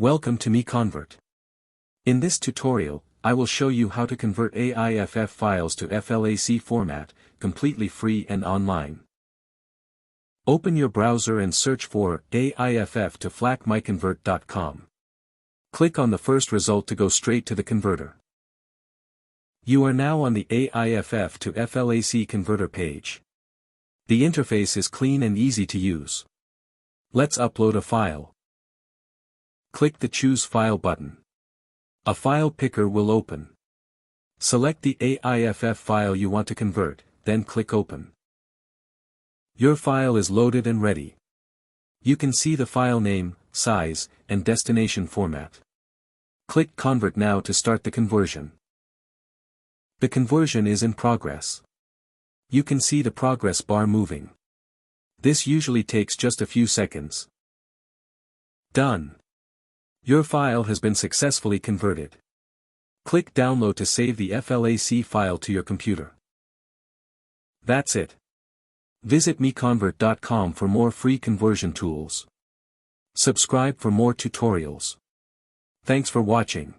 Welcome to MiConvert. In this tutorial, I will show you how to convert AIFF files to FLAC format, completely free and online. Open your browser and search for AIFF to FLAC MiConvert.com. Click on the first result to go straight to the converter. You are now on the AIFF to FLAC converter page. The interface is clean and easy to use. Let's upload a file. Click the Choose File button. A file picker will open. Select the AIFF file you want to convert, then click Open. Your file is loaded and ready. You can see the file name, size, and destination format. Click Convert now to start the conversion. The conversion is in progress. You can see the progress bar moving. This usually takes just a few seconds. Done. Your file has been successfully converted. Click Download to save the FLAC file to your computer. That's it. Visit MiConvert.com for more free conversion tools. Subscribe for more tutorials. Thanks for watching.